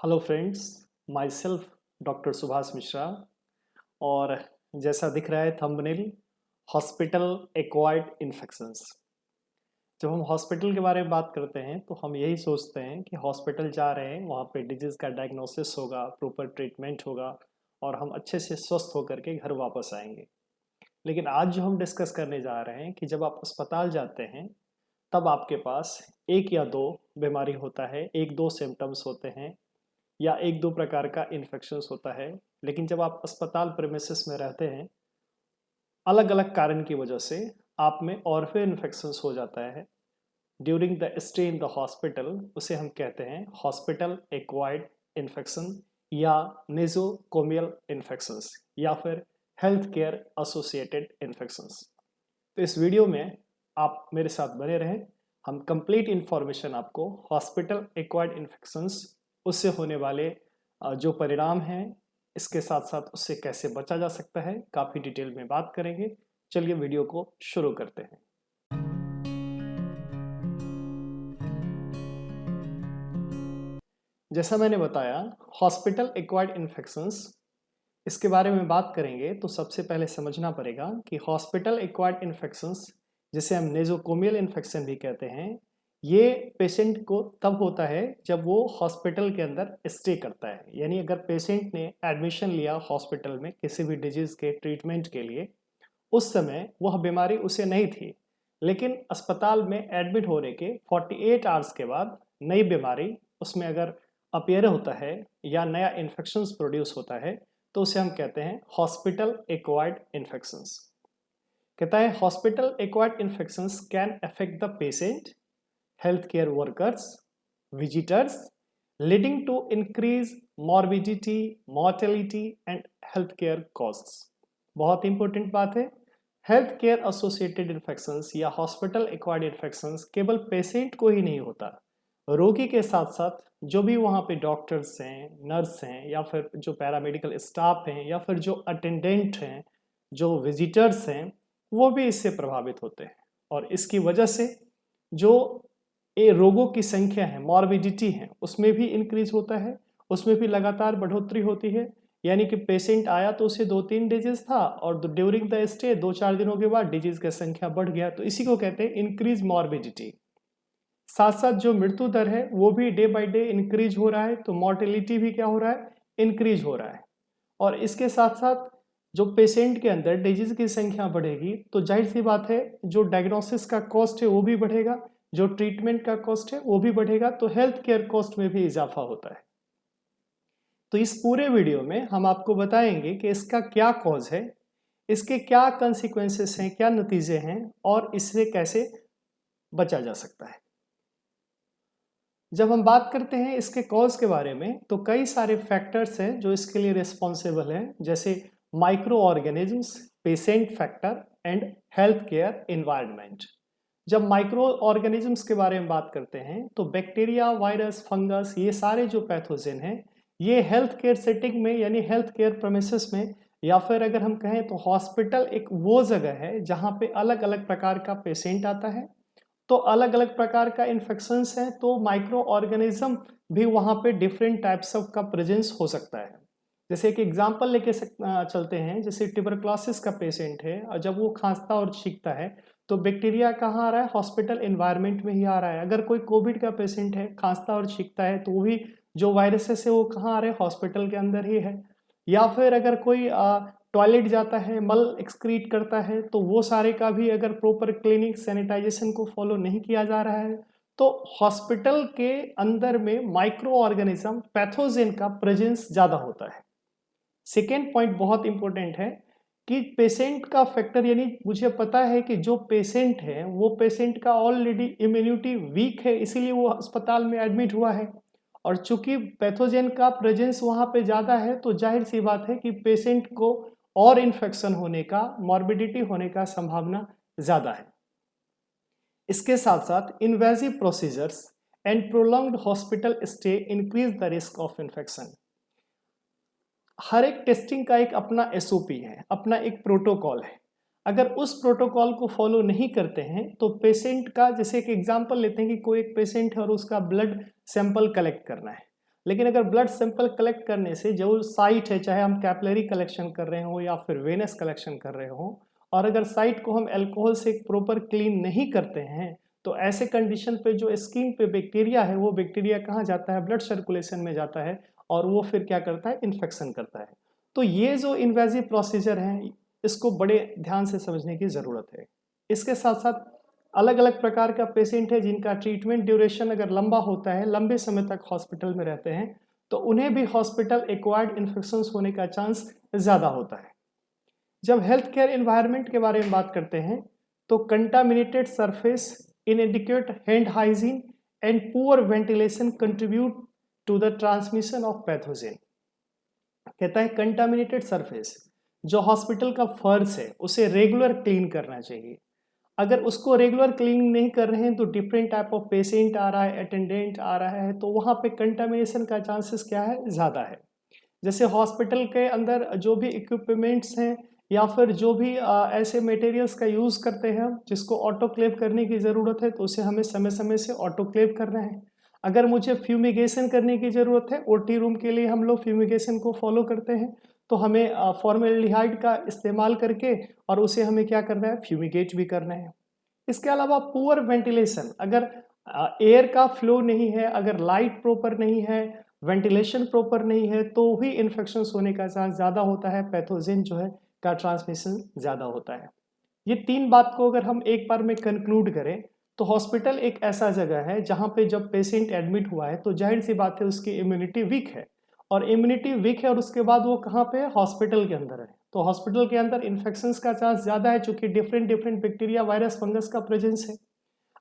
Hello friends, my self doctor Subhash Mishra. और जैसा दिख रहा है थंबनेल, हॉस्पिटल एक्वायर्ड इन्फेक्शंस। जब हम हॉस्पिटल के बारे में बात करते हैं तो हम यही सोचते हैं कि हॉस्पिटल जा रहे हैं, वहाँ पे डिजीज़ का डायग्नोसिस होगा, प्रॉपर ट्रीटमेंट होगा और हम अच्छे से स्वस्थ होकर के घर वापस आएंगे। लेकिन आज जो हम डिस्कस करने जा रहे हैं कि जब आप अस्पताल जाते हैं तब आपके पास एक या दो बीमारी होता है, एक दो सिम्टम्स होते हैं या एक दो प्रकार का इन्फेक्शंस होता है। लेकिन जब आप अस्पताल प्रेमिसेस में रहते हैं, अलग अलग कारण की वजह से आप में और फिर इन्फेक्शंस हो जाता है during the stay in the hospital. उसे हम कहते हैं हॉस्पिटल एक्वायर्ड इन्फेक्शन या नेजोकोमियल इन्फेक्शंस या फिर हेल्थ केयर एसोसिएटेड इन्फेक्शंस। तो इस वीडियो में आप मेरे साथ बने रहें। हम कंप्लीट इंफॉर्मेशन आपको हॉस्पिटल एक्वायर्ड इन्फेक्शंस, उससे होने वाले जो परिणाम हैं, इसके साथ साथ उससे कैसे बचा जा सकता है, काफ़ी डिटेल में बात करेंगे। चलिए वीडियो को शुरू करते हैं। जैसा मैंने बताया, हॉस्पिटल एक्वायर्ड इन्फेक्शंस, इसके बारे में बात करेंगे तो सबसे पहले समझना पड़ेगा कि हॉस्पिटल एक्वायर्ड इन्फेक्शंस, जिसे हम नेजोकोमियल इन्फेक्शन भी कहते हैं, ये पेशेंट को तब होता है जब वो हॉस्पिटल के अंदर स्टे करता है। यानी अगर पेशेंट ने एडमिशन लिया हॉस्पिटल में किसी भी डिजीज़ के ट्रीटमेंट के लिए, उस समय वह बीमारी उसे नहीं थी, लेकिन अस्पताल में एडमिट होने के 48 आवर्स के बाद नई बीमारी उसमें अगर अपीयर होता है या नया इन्फेक्शंस प्रोड्यूस होता है तो उसे हम कहते हैं हॉस्पिटल एक्वायर्ड इन्फेक्शंस। कहता है hospital acquired infections can affect the patient, health care workers, visitors, leading to increased morbidity, mortality and health care costs. बहुत इंपॉर्टेंट बात है, हेल्थ केयर एसोसिएटेड इन्फेक्शंस या हॉस्पिटल एक्वायर्ड इन्फेक्शंस केवल patient को ही नहीं होता, रोगी के साथ साथ जो भी वहाँ पे डॉक्टर्स हैं, नर्स हैं या फिर जो पैरामेडिकल स्टाफ हैं या फिर जो अटेंडेंट हैं, जो विजिटर्स हैं, वो भी इससे प्रभावित होते हैं। और इसकी वजह से जो ये रोगों की संख्या है, मॉर्बिडिटी है, उसमें भी इंक्रीज होता है, उसमें भी लगातार बढ़ोतरी होती है। यानी कि पेशेंट आया तो उसे 2-3 डिजीज था और ड्यूरिंग द स्टे 2-4 दिनों के बाद डिजीज की संख्या बढ़ गया, तो इसी को कहते हैं इंक्रीज मॉर्बिडिटी। साथ साथ जो मृत्यु दर है वो भी डे बाय डे इंक्रीज हो रहा है, तो मॉर्टेलिटी भी क्या हो रहा है, इंक्रीज हो रहा है। और इसके साथ साथ जो पेशेंट के अंदर डिजीज की संख्या बढ़ेगी तो जाहिर सी बात है जो डायग्नोसिस का कॉस्ट है वो भी बढ़ेगा, जो ट्रीटमेंट का कॉस्ट है वो भी बढ़ेगा, तो हेल्थ केयर कॉस्ट में भी इजाफा होता है। तो इस पूरे वीडियो में हम आपको बताएंगे कि इसका क्या कॉज है, इसके क्या कंसिक्वेंसेस हैं, क्या नतीजे हैं और इससे कैसे बचा जा सकता है। जब हम बात करते हैं इसके कॉज के बारे में तो कई सारे फैक्टर्स हैं जो इसके लिए रिस्पॉन्सिबल हैं, जैसे micro organisms, patient factor and health care environment. जब माइक्रो ऑर्गेनिजम्स के बारे में बात करते हैं तो बैक्टीरिया, वायरस, फंगस, ये सारे जो पैथोजन हैं, ये हेल्थ केयर सेटिंग में यानी हेल्थ केयर प्रेमिसेस में या फिर अगर हम कहें तो हॉस्पिटल एक वो जगह है जहाँ पे अलग अलग प्रकार का पेशेंट आता है, तो अलग अलग प्रकार का इन्फेक्शंस है, तो माइक्रो ऑर्गेनिज्म भी वहाँ पे डिफरेंट टाइप्स ऑफ का प्रेजेंस हो सकता है। जैसे एक एग्जांपल लेके चलते हैं, जैसे ट्यूबरक्लोसिस का पेशेंट है और जब वो खांसता और छींकता है तो बैक्टीरिया कहाँ आ रहा है, हॉस्पिटल इन्वायरमेंट में ही आ रहा है। अगर कोई कोविड का पेशेंट है, खांसता और छींकता है, तो वो भी जो वायरसेस है वो कहाँ आ रहे हैं, हॉस्पिटल के अंदर ही है। या फिर अगर कोई टॉयलेट जाता है, मल एक्सक्रीट करता है, तो वो सारे का भी अगर प्रॉपर क्लीनिंग सैनिटाइजेशन को फॉलो नहीं किया जा रहा है तो हॉस्पिटल के अंदर में माइक्रो ऑर्गेनिज्म, पैथोजेन का प्रेजेंस ज़्यादा होता है। सेकेंड पॉइंट बहुत इंपॉर्टेंट है कि पेशेंट का फैक्टर, यानी मुझे पता है कि जो पेशेंट है वो पेशेंट का ऑलरेडी इम्यूनिटी वीक है, इसीलिए वो अस्पताल में एडमिट हुआ है। और चूंकि पैथोजेन का प्रेजेंस वहाँ पे ज़्यादा है तो जाहिर सी बात है कि पेशेंट को और इन्फेक्शन होने का, मॉर्बिडिटी होने का संभावना ज़्यादा है। इसके साथ साथ invasive procedures and prolonged hospital stay increase the risk of infection. हर एक टेस्टिंग का एक अपना एसओपी है, अपना एक प्रोटोकॉल है। अगर उस प्रोटोकॉल को फॉलो नहीं करते हैं तो पेशेंट का, जैसे एक एग्जांपल लेते हैं कि कोई एक पेशेंट है और उसका ब्लड सैंपल कलेक्ट करना है, लेकिन अगर ब्लड सैंपल कलेक्ट करने से जो साइट है, चाहे हम कैपिलरी कलेक्शन कर रहे हो या फिर वेनस कलेक्शन कर रहे हो, और अगर साइट को हम अल्कोहल से प्रॉपर क्लीन नहीं करते हैं तो ऐसे कंडीशन पे जो स्किन पे बैक्टीरिया है वो बैक्टीरिया कहाँ जाता है, ब्लड सर्कुलेशन में जाता है और वो फिर क्या करता है, इन्फेक्शन करता है। तो ये जो इन्वेजिव प्रोसीजर है इसको बड़े ध्यान से समझने की ज़रूरत है। इसके साथ साथ अलग अलग प्रकार का पेशेंट है जिनका ट्रीटमेंट ड्यूरेशन अगर लंबा होता है, लंबे समय तक हॉस्पिटल में रहते हैं, तो उन्हें भी हॉस्पिटल एक्वायर्ड इन्फेक्शंस होने का चांस ज़्यादा होता है। जब हेल्थ केयर एनवायरनमेंट के बारे में बात करते हैं तो contaminated surface, inadequate hand hygiene and poor ventilation contribute to the transmission of pathogen. कहता है कंटामिनेटेड सरफेस, जो हॉस्पिटल का फर्श है उसे रेगुलर क्लीन करना चाहिए। अगर उसको रेगुलर क्लीनिंग नहीं कर रहे हैं तो डिफरेंट टाइप ऑफ पेशेंट आ रहा है, अटेंडेंट आ रहा है, तो वहाँ पे कंटामिनेशन का चांसेस क्या है, ज़्यादा है। जैसे हॉस्पिटल के अंदर जो भी इक्विपमेंट्स हैं या फिर जो भी ऐसे मटेरियल्स का यूज़ करते हैं हम जिसको ऑटोक्लेव करने की ज़रूरत है, तो उसे हमें समय समय से ऑटोक्लेव करना है। अगर मुझे फ्यूमिगेशन करने की ज़रूरत है, ओटी रूम के लिए हम लोग फ्यूमिगेशन को फॉलो करते हैं, तो हमें फॉर्मेल्डिहाइड का इस्तेमाल करके और उसे हमें क्या करना है, फ्यूमिगेट भी करना है। इसके अलावा पुअर वेंटिलेशन, अगर एयर का फ्लो नहीं है, अगर लाइट प्रॉपर नहीं है, वेंटिलेशन प्रॉपर नहीं है, तो भी इन्फेक्शंस होने का चांस ज़्यादा होता है, पैथोजन जो है का ट्रांसमिशन ज़्यादा होता है। ये तीन बात को अगर हम एक बार में कंक्लूड करें तो हॉस्पिटल एक ऐसा जगह है जहाँ पे जब पेशेंट एडमिट हुआ है तो जाहिर सी बात है उसकी इम्यूनिटी वीक है, और इम्यूनिटी वीक है और उसके बाद वो कहाँ पे है, हॉस्पिटल के अंदर है। तो हॉस्पिटल के अंदर इन्फेक्शंस का चांस ज़्यादा है चूंकि different different bacteria, virus, fungus का प्रेजेंस है।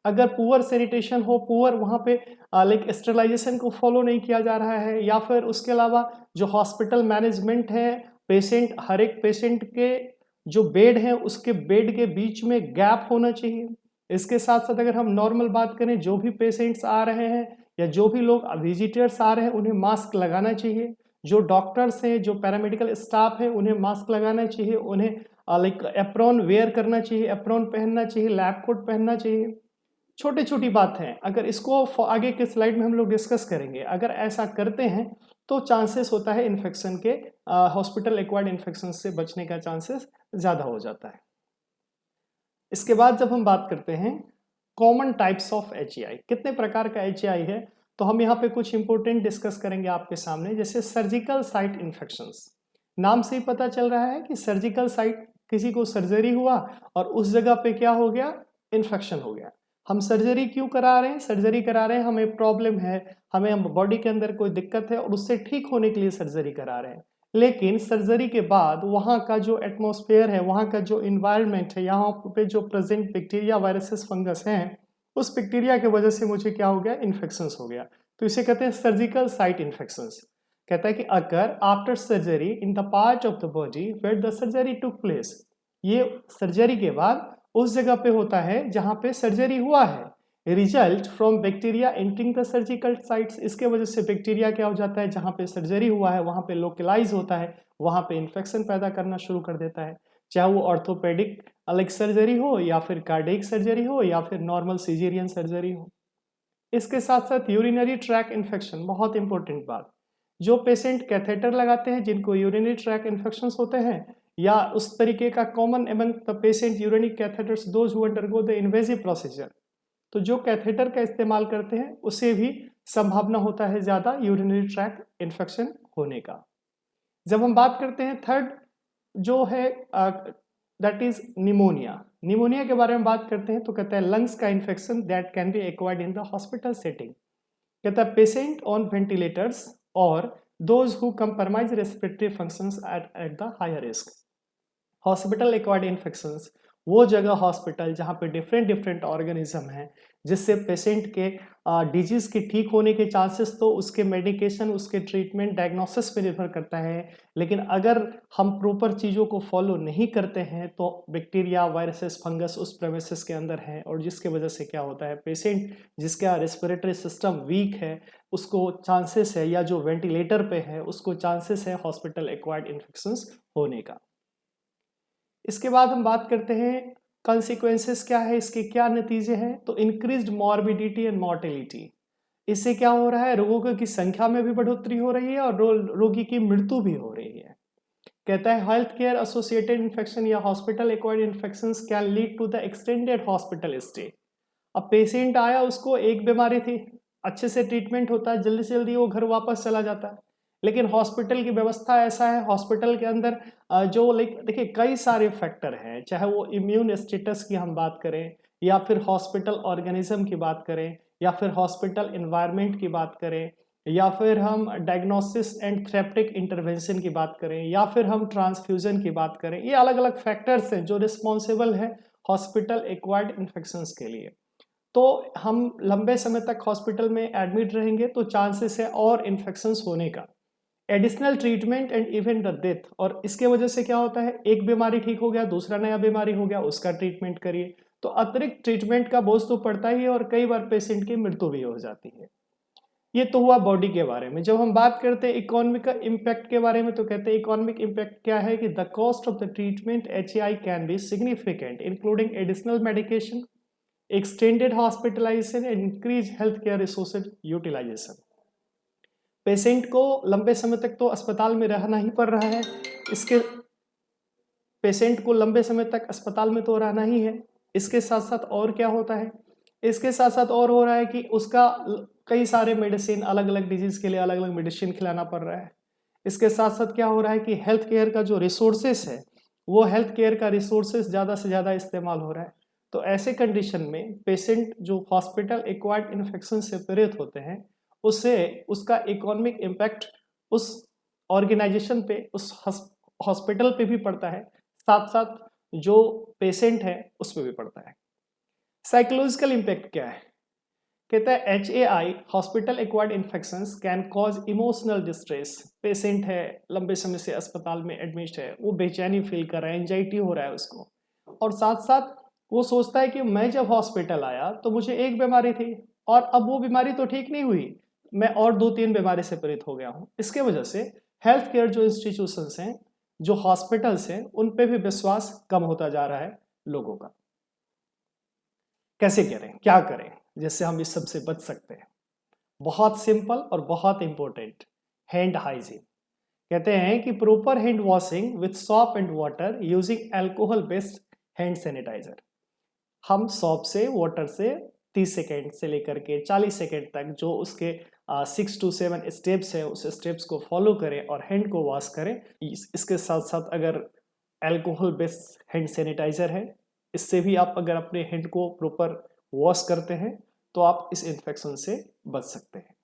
अगर पुअर सैनिटेशन हो, पुअर वहाँ पे लाइक स्टेरिलाइजेशन को फॉलो नहीं किया जा रहा है, या फिर उसके अलावा जो हॉस्पिटल मैनेजमेंट है, पेशेंट, हर एक पेशेंट के जो बेड है उसके बेड के बीच में गैप होना चाहिए। इसके साथ साथ अगर हम नॉर्मल बात करें, जो भी पेशेंट्स आ रहे हैं या जो भी लोग विजिटर्स आ रहे हैं उन्हें मास्क लगाना चाहिए। जो डॉक्टर्स हैं, जो पैरामेडिकल स्टाफ है उन्हें मास्क लगाना चाहिए, उन्हें लाइक एप्रॉन वेयर करना चाहिए, एप्रॉन पहनना चाहिए, लैब कोट पहनना चाहिए। छोटी छोटी बात है, अगर इसको आगे के स्लाइड में हम लोग डिस्कस करेंगे, अगर ऐसा करते हैं तो चांसेस होता है इन्फेक्शन के, हॉस्पिटल एक्वायर्ड इन्फेक्शन से बचने का चांसेस ज़्यादा हो जाता है। इसके बाद जब हम बात करते हैं कॉमन टाइप्स ऑफ HAI, कितने प्रकार का HAI है, तो हम यहाँ पे कुछ इंपॉर्टेंट डिस्कस करेंगे आपके सामने। जैसे सर्जिकल साइट इन्फेक्शंस, नाम से ही पता चल रहा है कि सर्जिकल साइट, किसी को सर्जरी हुआ और उस जगह पे क्या हो गया, इन्फेक्शन हो गया। हम सर्जरी क्यों करा रहे हैं, सर्जरी करा रहे हैं, हमें प्रॉब्लम है, हमें बॉडी के अंदर कोई दिक्कत है और उससे ठीक होने के लिए सर्जरी करा रहे हैं। लेकिन सर्जरी के बाद वहाँ का जो एटमॉस्फेयर है, वहाँ का जो इन्वायरमेंट है, यहाँ पे जो प्रेजेंट बैक्टीरिया, वायरसेस, फंगस हैं, उस बैक्टीरिया की वजह से मुझे क्या हो गया, इन्फेक्शंस हो गया। तो इसे कहते हैं सर्जिकल साइट इन्फेक्शंस। कहता है कि occur after surgery in the part of the body where the surgery took place, ये सर्जरी के बाद उस जगह पे होता है जहाँ पे सर्जरी हुआ है। Result from bacteria entering the surgical sites, इसके वजह से बैक्टीरिया क्या हो जाता है, जहाँ पे सर्जरी हुआ है वहाँ पे लोकलाइज होता है, वहाँ पे इन्फेक्शन पैदा करना शुरू कर देता है। चाहे वो ऑर्थोपेडिक अलग सर्जरी हो या फिर कार्डियक सर्जरी हो या फिर नॉर्मल सिजेरियन सर्जरी हो। इसके साथ साथ यूरिनरी ट्रैक इन्फेक्शन, बहुत इंपॉर्टेंट बात, जो पेशेंट कैथेटर लगाते हैं जिनको यूरिनरी ट्रैक इन्फेक्शंस होते हैं, या उस तरीके का common among the patient urinary catheters those who undergo the invasive procedure, तो जो कैथेटर का इस्तेमाल करते हैं उसे भी संभावना होता है ज़्यादा यूरिनरी ट्रैक इन्फेक्शन होने का। जब हम बात करते हैं थर्ड जो है दैट इज निमोनिया, निमोनिया के बारे में बात करते हैं तो कहता है लंग्स का infection that can be acquired in the hospital setting. कहता है पेशेंट ऑन वेंटिलेटर्स और those who compromise respiratory functions at the higher risk. Hospital acquired infections वो जगह हॉस्पिटल जहाँ पे डिफरेंट डिफरेंट ऑर्गेनिज्म हैं, जिससे पेशेंट के डिजीज़ के ठीक होने के चांसेस तो उसके मेडिकेशन, उसके ट्रीटमेंट, डायग्नोसिस पे निर्भर करता है। लेकिन अगर हम प्रॉपर चीज़ों को फॉलो नहीं करते हैं तो बैक्टीरिया, वायरसेस, फंगस उस प्रेमिसेस के अंदर हैं, और जिसके वजह से क्या होता है, पेशेंट जिसका रेस्पिरेटरी सिस्टम वीक है उसको चांसेस है, या जो वेंटिलेटर पे है उसको चांसेस है हॉस्पिटल एक्वायर्ड इन्फेक्शंस होने का। इसके बाद हम बात करते हैं कॉन्सिक्वेंसेस क्या है, इसके क्या नतीजे हैं, तो इंक्रीज्ड मॉर्बिडिटी एंड मॉर्टेलिटी। इससे क्या हो रहा है, रोगों की संख्या में भी बढ़ोतरी हो रही है और रोगी की मृत्यु भी हो रही है। कहता है हेल्थ केयर एसोसिएटेड इन्फेक्शन या hospital acquired infections can lead to the extended hospital stay. अब पेशेंट आया, उसको एक बीमारी थी, अच्छे से ट्रीटमेंट होता है, जल्दी से जल्दी वो घर वापस चला जाता है। लेकिन हॉस्पिटल की व्यवस्था ऐसा है, हॉस्पिटल के अंदर जो लाइक देखिए कई सारे फैक्टर हैं, चाहे वो इम्यून स्टेटस की हम बात करें या फिर हॉस्पिटल ऑर्गेनिज्म की बात करें या फिर हॉस्पिटल इन्वायरमेंट की बात करें या फिर हम डायग्नोसिस एंड थेरेप्टिक इंटरवेंशन की बात करें या फिर हम ट्रांसफ्यूजन की बात करें। ये अलग अलग फैक्टर्स हैं जो रिस्पॉन्सिबल है हॉस्पिटल एक्वायर्ड इन्फेक्शंस के लिए। तो हम लंबे समय तक हॉस्पिटल में एडमिट रहेंगे तो चांसेस है और इन्फेक्शंस होने का, additional treatment and even the death. और इसके वजह से क्या होता है, एक बीमारी ठीक हो गया, दूसरा नया बीमारी हो गया, उसका ट्रीटमेंट करिए, तो अतिरिक्त ट्रीटमेंट का बोझ तो पड़ता ही है और कई बार पेशेंट की मृत्यु भी हो जाती है। ये तो हुआ बॉडी के बारे में। जब हम बात करते हैं इकोनॉमिक का इम्पैक्ट के बारे में तो कहते हैं इकोनॉमिक इम्पैक्ट क्या है कि the cost of the treatment HAI can be significant including additional medication, extended hospitalization and increased healthcare resources utilization। Patient को लंबे समय तक तो अस्पताल में रहना ही पड़ रहा है, इसके पेशेंट को लंबे समय तक अस्पताल में तो रहना ही है। इसके साथ साथ और क्या होता है, इसके साथ साथ और हो रहा है कि उसका कई सारे मेडिसिन, अलग अलग डिजीज के लिए अलग अलग मेडिसिन खिलाना पड़ रहा है। इसके साथ साथ क्या हो रहा है कि हेल्थ केयर का जो रिसोर्सेस है, वो हेल्थ केयर का रिसोर्सेस ज़्यादा से ज़्यादा इस्तेमाल हो रहा है। तो ऐसे कंडीशन में पेशेंट जो हॉस्पिटल एक्वायर्ड इन्फेक्शन से पीड़ित होते हैं, उससे उसका इकोनॉमिक इम्पैक्ट उस ऑर्गेनाइजेशन पे, उस हॉस्पिटल पे भी पड़ता है, साथ साथ जो पेशेंट है उस पर भी पड़ता है। साइकोलॉजिकल इम्पैक्ट क्या है, कहता है HAI hospital acquired infections can cause emotional distress. Patient है, लंबे समय से अस्पताल में एडमिट है, वो बेचैनी फील कर रहा है, एंजाइटी हो रहा है उसको, और साथ साथ वो सोचता है कि मैं जब हॉस्पिटल आया तो मुझे एक बीमारी थी और अब वो बीमारी तो ठीक नहीं हुई, मैं और 2-3 बीमारी से पीड़ित हो गया हूँ। इसके वजह से हेल्थ केयर जो इंस्टीट्यूशंस हैं, जो हॉस्पिटल्स हैं, उन पे भी विश्वास कम होता जा रहा है लोगों का। कैसे करें, क्या करें जिससे हम इस सब से बच सकते हैं? बहुत सिंपल और बहुत इंपॉर्टेंट, हैंड हाइजीन। कहते हैं कि proper hand washing with soap and water using alcohol based hand sanitiser. हम सॉप से, वाटर से 30 सेकेंड से लेकर के 40 सेकेंड तक जो उसके 6 to 7 स्टेप्स है, उस स्टेप्स को फॉलो करें और हैंड को वॉश करें। इसके साथ साथ अगर अल्कोहल बेस्ड हैंड सैनिटाइजर है, इससे भी आप अगर अपने हैंड को प्रॉपर वॉश करते हैं तो आप इस इन्फेक्शन से बच सकते हैं।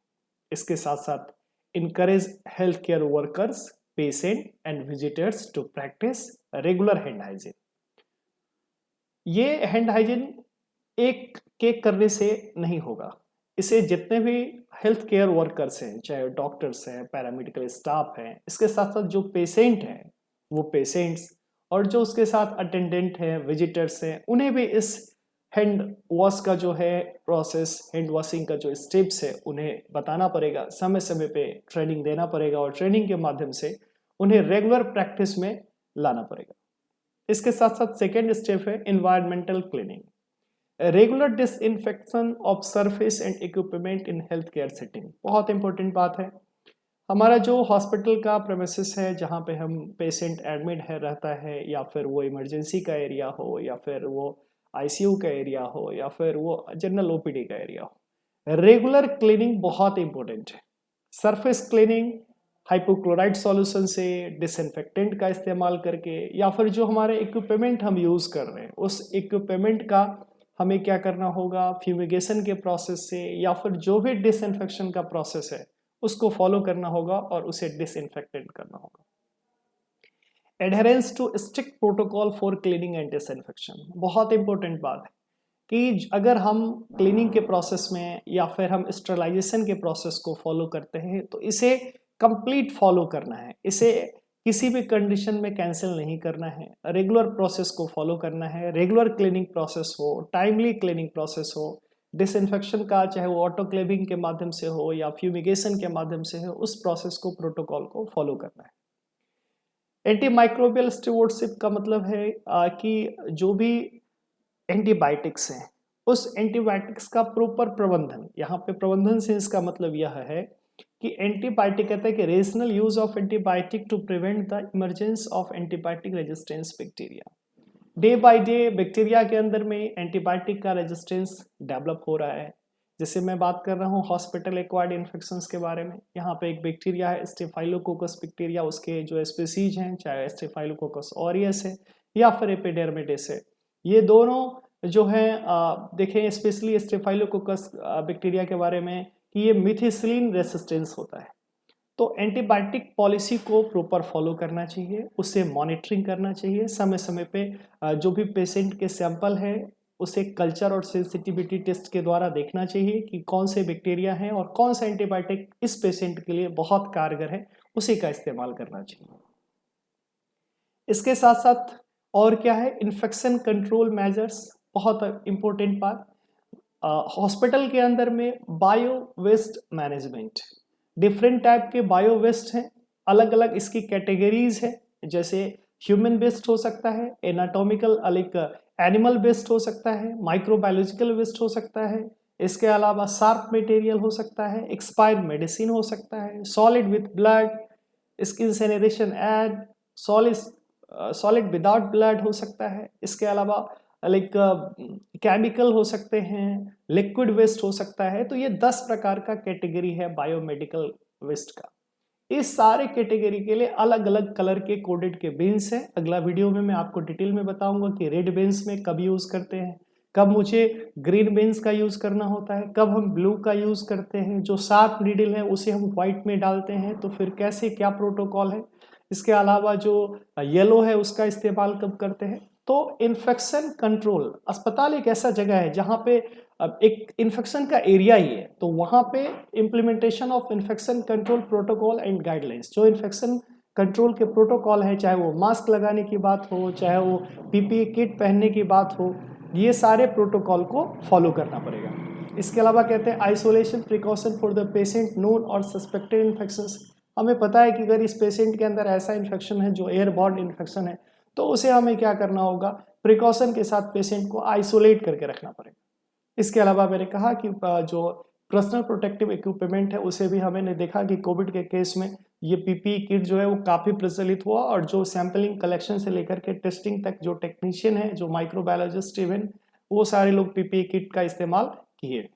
इसके साथ साथ encourage healthcare workers, patient and visitors to practice regular hand hygiene। ये हैंड हाइजीन एक केक करने से नहीं होगा, इसे जितने भी हेल्थ केयर वर्कर्स हैं, चाहे डॉक्टर्स हैं, पैरामेडिकल स्टाफ हैं, इसके साथ साथ जो पेशेंट हैं, वो पेशेंट्स और जो उसके साथ अटेंडेंट हैं, विजिटर्स हैं, उन्हें भी इस हैंड वॉश का जो है प्रोसेस, हैंड वॉशिंग का जो स्टेप्स है, उन्हें बताना पड़ेगा, समय समय पे ट्रेनिंग देना पड़ेगा और ट्रेनिंग के माध्यम से उन्हें रेगुलर प्रैक्टिस में लाना पड़ेगा। इसके साथ साथ सेकेंड स्टेप है environmental cleaning, regular disinfection of surface and equipment in health care setting. बहुत इंपॉर्टेंट बात है, हमारा जो हॉस्पिटल का प्रेमिसेस है, जहाँ पे हम पेशेंट एडमिट है रहता है, या फिर वो इमरजेंसी का एरिया हो, या फिर वो ICU का एरिया हो, या फिर वो जनरल OPD का एरिया हो, रेगुलर क्लीनिंग बहुत इंपॉर्टेंट है। सरफेस क्लीनिंग हाइपोक्लोराइड सॉल्यूशन से, डिसइंफेक्टेंट का इस्तेमाल करके, या फिर जो हमारे इक्विपमेंट हम यूज़ कर रहे हैं उस इक्विपमेंट का हमें क्या करना होगा, फ्यूमिगेशन के प्रोसेस से, या फिर जो भी डिसइंफेक्शन का प्रोसेस है उसको फॉलो करना होगा और उसे डिसइंफेक्टेंट करना होगा। Adherence to strict protocol for cleaning and disinfection, बहुत इंपॉर्टेंट बात है कि अगर हम क्लीनिंग के प्रोसेस में या फिर हम स्टरलाइजेशन के प्रोसेस को फॉलो करते हैं तो इसे कंप्लीट फॉलो करना है, इसे किसी भी कंडीशन में कैंसिल नहीं करना है, रेगुलर प्रोसेस को फॉलो करना है, रेगुलर क्लीनिंग प्रोसेस हो, टाइमली क्लीनिंग प्रोसेस हो, डिसइंफेक्शन का चाहे वो ऑटोक्लेविंग के माध्यम से हो या फ्यूमिगेशन के माध्यम से हो, उस प्रोसेस को, प्रोटोकॉल को फॉलो करना है। एंटीमाइक्रोबियल स्टीवर्डशिप का मतलब है कि जो भी एंटीबायोटिक्स हैं उस एंटीबायोटिक्स का प्रॉपर प्रबंधन, यहाँ पे प्रबंधन से इसका मतलब यह है कि एंटीबायोटिक कहते हैं कि rational use of antibiotic to prevent the emergence of antibiotic resistance bacteria. Day by day bacteria के अंदर में एंटीबायोटिक का रेजिस्टेंस डेवलप हो रहा है। जैसे मैं बात कर रहा हूँ हॉस्पिटल एक्वायर्ड इन्फेक्शंस के बारे में, यहाँ पे एक बैक्टीरिया है स्टेफाइलोकोकस बैक्टीरिया, उसके जो स्पीसीज हैं चाहे स्टेफाइलोकोकस ऑरियस है या फिर एपिडर्मिडिस है, ये दोनों जो हैं देखें स्पेशली स्टेफाइलोकोकस बैक्टीरिया के बारे में कि ये मिथिसिलिन रेसिस्टेंस होता है। तो एंटीबायोटिक पॉलिसी को प्रॉपर फॉलो करना चाहिए, उसे मॉनिटरिंग करना चाहिए, समय समय पे जो भी पेशेंट के सैंपल है उसे कल्चर और सेंसिटिविटी टेस्ट के द्वारा देखना चाहिए कि कौन से बैक्टीरिया हैं और कौन सा एंटीबायोटिक इस पेशेंट के लिए बहुत कारगर है, उसी का इस्तेमाल करना चाहिए। इसके साथ साथ और क्या है, इन्फेक्शन कंट्रोल मेजर्स, बहुत इंपॉर्टेंट पार्ट। हॉस्पिटल के अंदर में bio waste management, different type के बायो वेस्ट हैं, अलग अलग इसकी कैटेगरीज है, जैसे ह्यूमन वेस्ट हो सकता है, एनाटॉमिकल अलग एनिमल वेस्ट हो सकता है, माइक्रोबायोलॉजिकल वेस्ट हो सकता है, इसके अलावा शार्प मटेरियल हो सकता है, एक्सपायर्ड मेडिसिन हो सकता है, सॉलिड विथ ब्लड, इसकी incineration aid, solid solid without blood हो सकता है, इसके अलावा लाइक केमिकल हो सकते हैं, लिक्विड वेस्ट हो सकता है। तो ये 10 प्रकार का कैटेगरी है बायोमेडिकल वेस्ट का। इस सारे कैटेगरी के लिए अलग अलग कलर के कोडेड के बिन्स हैं। अगला वीडियो में मैं आपको डिटेल में बताऊंगा कि रेड बिन्स में कब यूज करते हैं, कब मुझे ग्रीन बिन्स का यूज करना होता है, कब हम ब्लू का यूज करते हैं, जो शार्प नीडल है उसे हम व्हाइट में डालते हैं, तो फिर कैसे क्या प्रोटोकॉल है, इसके अलावा जो येलो है उसका इस्तेमाल कब करते हैं। तो इन्फेक्शन कंट्रोल, अस्पताल एक ऐसा जगह है जहाँ पे एक इन्फेक्शन का एरिया ही है, तो वहाँ पे implementation of infection control protocol and guidelines, जो इन्फेक्शन कंट्रोल के प्रोटोकॉल है, चाहे वो मास्क लगाने की बात हो, चाहे वो पीपीई किट पहनने की बात हो, ये सारे प्रोटोकॉल को फॉलो करना पड़ेगा। इसके अलावा कहते हैं isolation precaution for the patient known और सस्पेक्टेड इन्फेक्शंस। हमें पता है कि अगर इस पेशेंट के अंदर ऐसा इन्फेक्शन है जो एयरबॉर्न इन्फेक्शन है, तो उसे हमें क्या करना होगा, प्रिकॉशन के साथ पेशेंट को आइसोलेट करके रखना पड़ेगा। इसके अलावा मैंने कहा कि जो पर्सनल प्रोटेक्टिव इक्विपमेंट है उसे भी हमने देखा कि कोविड के केस में ये पीपीई किट जो है वो काफ़ी प्रचलित हुआ, और जो सैंपलिंग कलेक्शन से लेकर के टेस्टिंग तक जो टेक्नीशियन है, जो माइक्रोबायोलॉजिस्ट इवन, वो सारे लोग पीपीई किट का इस्तेमाल किए।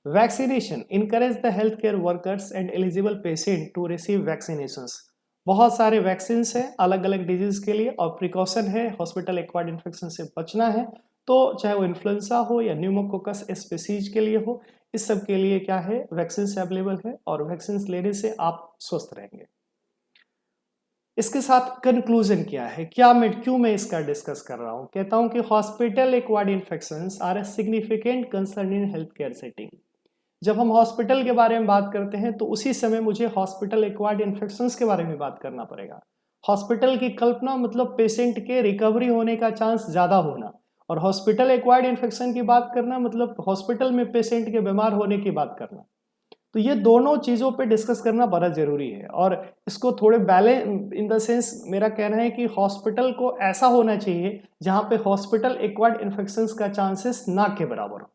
Vaccination, encourage the health care workers and eligible patient to receive vaccinations. बहुत सारे वैक्सीन हैं अलग अलग डिजीज के लिए, और प्रिकॉशन है हॉस्पिटल एक्वायर्ड इन्फेक्शन से बचना है, तो चाहे वो इन्फ्लुएंजा हो या न्यूमोकोकस स्पीसीज के लिए हो, इस सब के लिए क्या है, वैक्सीन अवेलेबल है, और वैक्सीन लेने से आप स्वस्थ रहेंगे। इसके साथ कंक्लूजन क्या है, क्यों मैं इसका डिस्कस कर रहा हूं, कहता हूं कि hospital acquired infections are a significant concern in health care setting. जब हम हॉस्पिटल के बारे में बात करते हैं तो उसी समय मुझे हॉस्पिटल एक्वायर्ड इन्फेक्शंस के बारे में बात करना पड़ेगा। हॉस्पिटल की कल्पना मतलब पेशेंट के रिकवरी होने का चांस ज़्यादा होना, और हॉस्पिटल एक्वायर्ड इन्फेक्शन की बात करना मतलब हॉस्पिटल में पेशेंट के बीमार होने की बात करना। तो ये दोनों चीज़ों पे डिस्कस करना बड़ा ज़रूरी है, और इसको थोड़े बैलेंस इन द सेंस मेरा कहना है कि हॉस्पिटल को ऐसा होना चाहिए जहाँ पे हॉस्पिटल एक्वायर्ड इन्फेक्शंस का चांसेस ना के बराबर हो।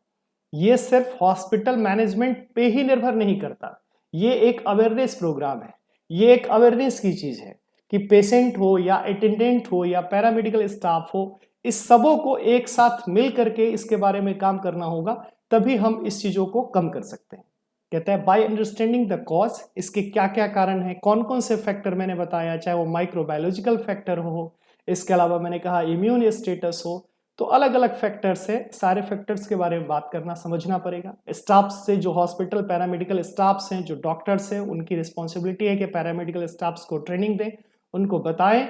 ये सिर्फ हॉस्पिटल मैनेजमेंट पे ही निर्भर नहीं करता, ये एक अवेयरनेस प्रोग्राम है, ये एक अवेयरनेस की चीज़ है कि पेशेंट हो या अटेंडेंट हो या पैरामेडिकल स्टाफ हो, इस सबों को एक साथ मिल करके इसके बारे में काम करना होगा, तभी हम इस चीज़ों को कम कर सकते हैं। कहता है बाय अंडरस्टैंडिंग द कॉज, इसके क्या क्या कारण हैं, कौन कौन से फैक्टर मैंने बताया, चाहे वो माइक्रोबायोलॉजिकल फैक्टर हो, इसके अलावा मैंने कहा इम्यून स्टेटस हो, तो अलग अलग फैक्टर्स है, सारे फैक्टर्स के बारे में बात करना समझना पड़ेगा। स्टाफ्स से, जो हॉस्पिटल पैरामेडिकल स्टाफ्स हैं, जो डॉक्टर्स हैं, उनकी रिस्पॉन्सिबिलिटी है कि पैरामेडिकल स्टाफ्स को ट्रेनिंग दें, उनको बताएं।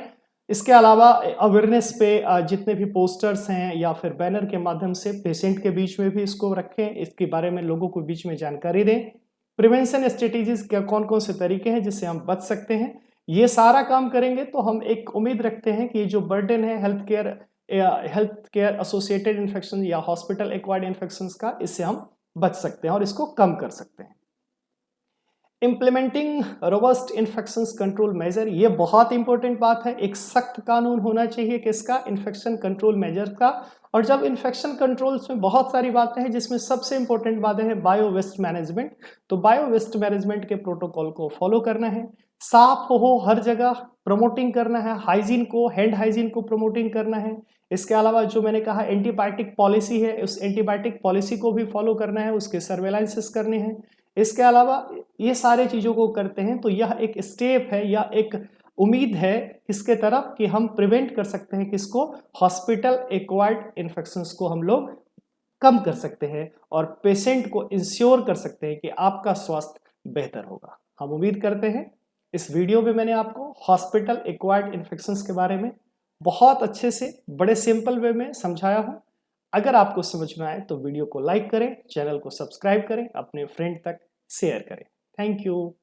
इसके अलावा अवेयरनेस पे जितने भी पोस्टर्स हैं या फिर बैनर के माध्यम से पेशेंट के बीच में भी इसको रखें, इसके बारे में लोगों को बीच में जानकारी दें। प्रिवेंशन स्ट्रेटेजीज के कौन कौन से तरीके हैं जिससे हम बच सकते हैं, ये सारा काम करेंगे तो हम एक उम्मीद रखते हैं कि ये जो बर्डन है हेल्थ केयर एसोसिएटेड इन्फेक्शन या हॉस्पिटल एक्वायर्ड इन्फेक्शंस का, इससे हम बच सकते हैं और इसको कम कर सकते हैं। Implementing robust infections control measure, ये बहुत इंपॉर्टेंट बात है। एक सख्त कानून होना चाहिए किसका, इन्फेक्शन कंट्रोल मेजर का। और जब इन्फेक्शन कंट्रोल्स में बहुत सारी बातें हैं, जिसमें सबसे इंपॉर्टेंट बातें हैं बायो वेस्ट मैनेजमेंट। तो बायो वेस्ट मैनेजमेंट के प्रोटोकॉल को फॉलो करना है, साफ हो हर जगह, प्रमोटिंग करना है हाइजीन को, हैंड हाइजीन को प्रमोटिंग करना है। इसके अलावा जो मैंने कहा एंटीबायोटिक पॉलिसी है, उस एंटीबायोटिक पॉलिसी को भी फॉलो करना है, उसके सर्वेलांसेस करने हैं। इसके अलावा ये सारे चीज़ों को करते हैं तो यह एक स्टेप है या एक उम्मीद है किसके तरफ कि हम प्रिवेंट कर सकते हैं किसको, हॉस्पिटल एक्वायर्ड इन्फेक्शंस को हम लोग कम कर सकते हैं और पेशेंट को इंश्योर कर सकते हैं कि आपका स्वास्थ्य बेहतर होगा। हम उम्मीद करते हैं इस वीडियो में मैंने आपको हॉस्पिटल एक्वायर्ड इन्फेक्शंस के बारे में बहुत अच्छे से बड़े सिंपल वे में समझाया हूँ। अगर आपको समझ में आए तो वीडियो को लाइक करें, चैनल को सब्सक्राइब करें, अपने फ्रेंड तक शेयर करें। Thank you.